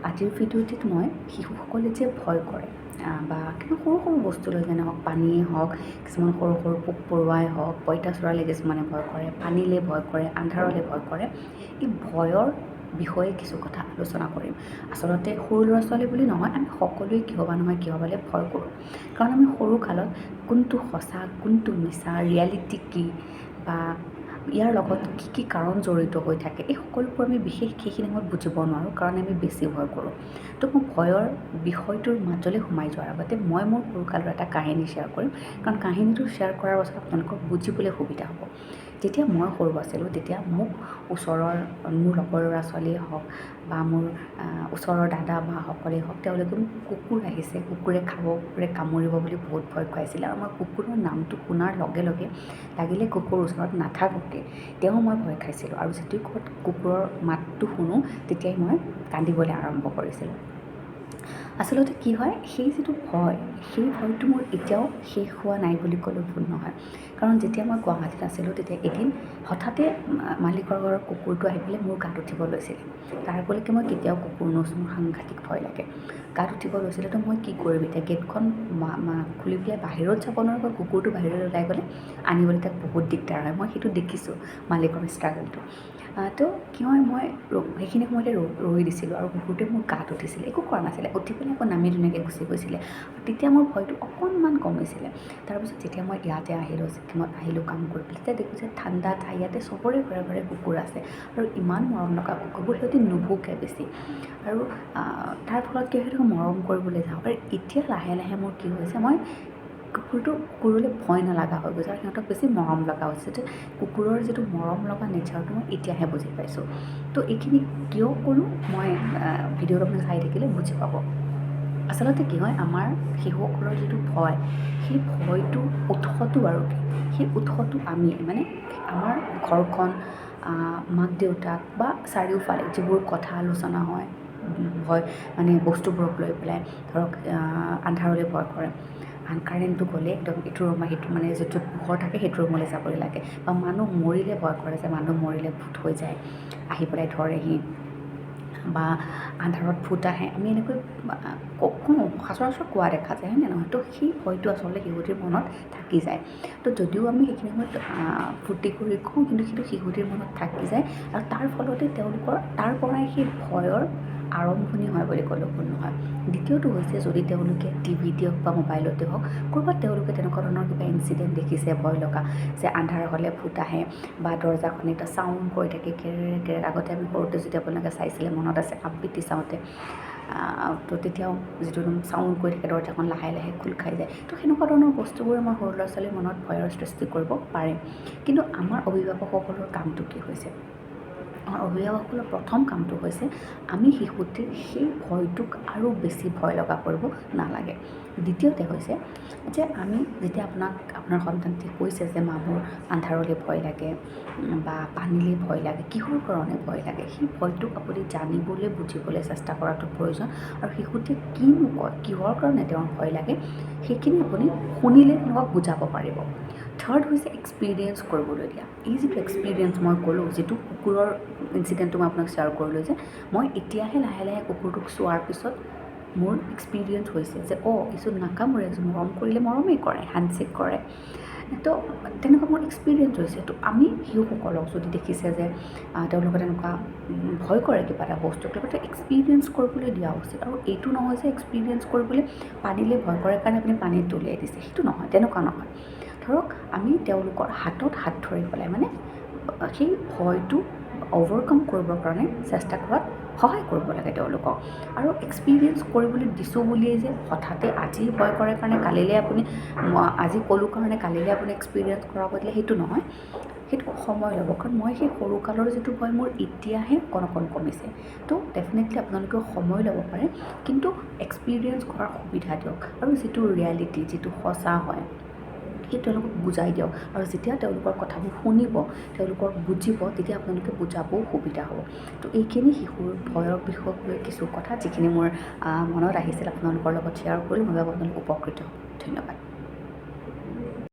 আজিৰ ভিডিঅ'টিত মই শিশুসকলে যে ভয় কৰে বা কিবা সৰু সৰু বস্তু লৈ যেনে হওক পানীয়ে হওক, কিছুমান সৰু সৰু পোক পৰুৱাই হওক, পঁইতাচোৰালে কিছুমানে ভয় কৰে, পানীলে ভয় কৰে, আন্ধাৰলৈ ভয় কৰে। এই ভয়ৰ বিষয়ে কিছু কথা আলোচনা কৰিম। আচলতে সৰু ল'ৰা ছোৱালী বুলি নহয়, আমি সকলোৱে কিহবা নহয় কিহবালে ভয় কৰোঁ। কাৰণ আমি সৰু কালত কোনটো সঁচা, কোনটো মিছা, ৰিয়েলিটি কি বা ইয়াৰ লগত কি কি কাৰণ জড়িত হৈ থাকে, এই সকলোবোৰ আমি বিশেষ সেইখিনি সময়ত বুজিব নোৱাৰোঁ, কাৰণ আমি বেছি ভয় কৰোঁ। তো মই ভয়ৰ বিষয়টোৰ মাজলৈ সোমাই যোৱাৰ আগতে মই মোৰ সৰুকালৰ এটা কাহিনী শ্বেয়াৰ কৰিম, কাৰণ কাহিনীটো শ্বেয়াৰ কৰাৰ পাছত আপোনালোকক বুজিবলৈ সুবিধা হ'ব। যেতিয়া মই সৰু আছিলোঁ তেতিয়া মোক ওচৰৰ মোৰ লগৰ ল'ৰা ছোৱালীয়ে হওক বা মোৰ ওচৰৰ দাদা বাসকলেই হওক, তেওঁলোকে মোক কুকুৰ আহিছে, কুকুৰে খাব, কুকুৰে কামুৰিব বুলি বহুত ভয় খুৱাইছিলে। আৰু মই কুকুৰৰ নামটো শুনাৰ লগে লগে লাগিলে কুকুৰ ওচৰত নাথাকোঁতে তেওঁ মই ভয় খাইছিলোঁ। আৰু যেতিয়া কুকুৰৰ মাতটো শুনো তেতিয়াই মই কান্দিবলৈ আৰম্ভ কৰিছিলোঁ। আচলতে কি হয়, সেই যিটো ভয়, সেই ভয়টো মোৰ এতিয়াও শেষ হোৱা নাই বুলি ক'লেও ভুল নহয়। কাৰণ যেতিয়া মই গুৱাহাটীত আছিলোঁ তেতিয়া এদিন হঠাতে মালিকৰ ঘৰৰ কুকুৰটো আহি পেলাই মোৰ গাত উঠিব লৈছিলে। তাৰ ফলকে মই কেতিয়াও কুকুৰ নোচোঁ, মোৰ সাংঘাতিক ভয় লাগে। গাত উঠিব লৈছিলে, তো মই কি কৰিম এতিয়া, গেটখন খুলি পেলাই বাহিৰত যাব নোৱাৰোঁ, কুকুৰটো বাহিৰলৈ ওলাই গ'লে আনিবলৈ তাক বহুত দিগদাৰ হয়। মই সেইটো দেখিছোঁ মালিকৰ ষ্ট্ৰাগলটো। তো কি হয়, মই সেইখিনি সময়তে ৰৈ দিছিলোঁ আৰু কুকুৰটোৱে মোৰ গাত উঠিছিলে, একো কৰা নাছিলে, উঠি পেলাই আকৌ নামি ধুনীয়াকৈ গুচি গৈছিলে। তেতিয়া মোৰ ভয়টো অকণমান কমিছিলে। তাৰপিছত যেতিয়া মই ইয়াতে আহিলোঁ, ছিকিমত আহিলোঁ কাম কৰি পেলাই, তেতিয়া দেখোঁ যে ঠাণ্ডা ঠাই, ইয়াতে চবৰে ঘৰে ঘৰে কুকুৰ আছে আৰু ইমান মৰম লগা কুকুৰবোৰ, সিহঁতি নুভুকে বেছি। আৰু তাৰ ফলত কি হয়, মৰম কৰিবলৈ যাওঁ। আৰু এতিয়া লাহে লাহে মোৰ কি হৈছে, মই কুকুৰলৈ ভয় নলগা হৈ গৈছে আৰু সিহঁতক বেছি মৰম লগা হৈছে। যে কুকুৰৰ যিটো মৰম লগা নেচাৰটো মই এতিয়াহে বুজি পাইছোঁ। তো এইখিনি কিয় ক'লোঁ, মই ভিডিঅ'টো আপুনি চাই থাকিলে বুজি পাব। আচলতে কি হয়, আমাৰ শিশুসকলৰ যিটো ভয়, সেই ভয়টো উৎসটো আৰু কি, সেই উৎসটো আমি মানে আমাৰ ঘৰখন, মাক দেউতাক বা চাৰিওফালে যিবোৰ কথা আলোচনা হয়, ভয় মানে বস্তুবোৰক লৈ পেলাই, ধৰক আন্ধাৰলৈ ভয় কৰে, কাৰেণ্টটো গ'লে একদম ইটো ৰুম সিটো, মানে যিটোত পোহৰ থাকে সেইটো ৰুমলৈ যাবলৈ লাগে। বা মানুহ মৰিলে ভয় কৰে, যে মানুহ মৰিলে ভূত হৈ যায়, আহি পেলাই ধৰেহি, বা আন্ধাৰত ভূত আহে, আমি এনেকৈ কওঁ, সচৰাচৰ কোৱা দেখা যায়, হয়নে নহয়? তো সেই ভয়টো আচলতে শিশুটিৰ মনত থাকি যায়। তো যদিও আমি সেইখিনি সময়ত ফূৰ্তি কৰি কওঁ, কিন্তু সেইটো শিশুটিৰ মনত থাকি যায় আৰু তাৰ ফলতে তেওঁলোকৰ তাৰ পৰাই সেই ভয়ৰ আৰম্ভণি হয় বুলি ক'লেও ভুল নহয়। দ্বিতীয়টো হৈছে, যদি তেওঁলোকে টিভিতে হওক বা মোবাইলতে হওক, ক'ৰবাত তেওঁলোকে তেনেকুৱা ধৰণৰ কিবা ইনচিডেণ্ট দেখিছে ভয় লগা, যে আন্ধাৰ হ'লে ভূত আহে বা দৰজাখনে এটা চাউণ্ড কৰি থাকে, কেৰেৰে কেৰেৰে। আগতে আমি সৰুতে যেতিয়া আপোনালোকে চাইছিলে মনত আছে, আবৃত্তি চাওঁতে, তো তেতিয়াও যিটো চাউণ্ড কৰি থাকে, দৰজাখন লাহে লাহে খোল খাই যায়। তো সেনেকুৱা ধৰণৰ বস্তুবোৰে আমাৰ সৰু ল'ৰা ছোৱালীৰ মনত ভয়ৰ সৃষ্টি কৰিব পাৰে। কিন্তু আমাৰ অভিভাৱকসকলৰ কামটো কি হৈছে, আমাৰ অভিভাৱকসকলৰ প্ৰথম কামটো হৈছে, আমি শিশুটিৰ সেই ভয়টোক আৰু বেছি ভয় লগা কৰিব নালাগে। দ্বিতীয়তে হৈছে যে, আমি যেতিয়া আপোনাৰ সন্তানটি কৈছে যে মোৰ আন্ধাৰলৈ ভয় লাগে বা পানীলৈ ভয় লাগে, কিহৰ কাৰণে ভয় লাগে, সেই ভয়টোক আপুনি জানিবলৈ বুজিবলৈ চেষ্টা কৰাটো প্ৰয়োজন। আৰু শিশুটিয়ে কিনো কয়, কিহৰ কাৰণে তেওঁৰ ভয় লাগে, সেইখিনি আপুনি শুনিলে তেওঁলোকক বুজাব পাৰিব। থাৰ্ড হৈছে এক্সপিৰিয়েঞ্চ কৰিবলৈ দিয়া। এই যিটো এক্সপিৰিয়েঞ্চ মই ক'লোঁ, যিটো কুকুৰৰ ইনচিডেণ্টটো মই আপোনাক শ্বেয়াৰ কৰিলোঁ, যে মই এতিয়াহে লাহে লাহে কুকুৰটোক চোৱাৰ পিছত মোৰ এক্সপিৰিয়েঞ্চ হৈছে যে কিছু নাকামুৰে, মৰম কৰিলে মৰমেই কৰে, হেণ্ডশ্বেক কৰে। তো তেনেকুৱা মোৰ এক্সপিৰিয়েঞ্চ হৈছে। তো আমি শিশুসকলক যদি দেখিছে যে তেওঁলোকে তেনেকুৱা ভয় কৰে কিবা এটা বস্তুক, লগতে এক্সপিৰিয়েঞ্চ কৰিবলৈ দিয়া উচিত। আৰু এইটো নহয় যে এক্সপিৰিয়েঞ্চ কৰিবলৈ পানীলৈ ভয় কৰে কাৰণে আপুনি পানীত দলিয়াই দিছে, সেইটো নহয়, তেনেকুৱা নহয়। ধৰক আমি তেওঁলোকৰ হাতত হাত ধৰি পেলাই, মানে সেই ভয়টো অভাৰকাম কৰিবৰ কাৰণে চেষ্টা কৰাত সহায় কৰিব লাগে তেওঁলোকক। আৰু এক্সপিৰিয়েঞ্চ কৰিবলৈ দিছোঁ বুলিয়েই যে হঠাতে আজি ভয় কৰে কাৰণে কালিলৈ আপুনি, আজি ক'লোঁ কাৰণে কালিলৈ আপুনি এক্সপিৰিয়েঞ্চ কৰাব দিলে, সেইটো নহয়। সেইটো সময় ল'ব, কাৰণ মই সেই সৰুকালৰ যিটো ভয় মোৰ এতিয়াহে অকণ কমিছে। তো ডেফিনেটলি আপোনালোকেও সময় ল'ব পাৰে, কিন্তু এক্সপিৰিয়েঞ্চ কৰাৰ সুবিধা দিয়ক। আৰু যিটো ৰিয়েলিটি, যিটো সঁচা হয়, সেই তেওঁলোকক বুজাই দিয়ক। আৰু যেতিয়া তেওঁলোকৰ কথাবোৰ শুনিব, তেওঁলোকক বুজিব, তেতিয়া আপোনালোকে বুজাবও সুবিধা হ'ব। তো এইখিনি শিশুৰ ভয়ৰ বিষয়ক লৈ কিছু কথা, যিখিনি মোৰ মনত আহিছিল আপোনালোকৰ লগত শ্বেয়াৰ কৰি মই ভাবোঁ আপোনালোক উপকৃত হ'ব। ধন্যবাদ।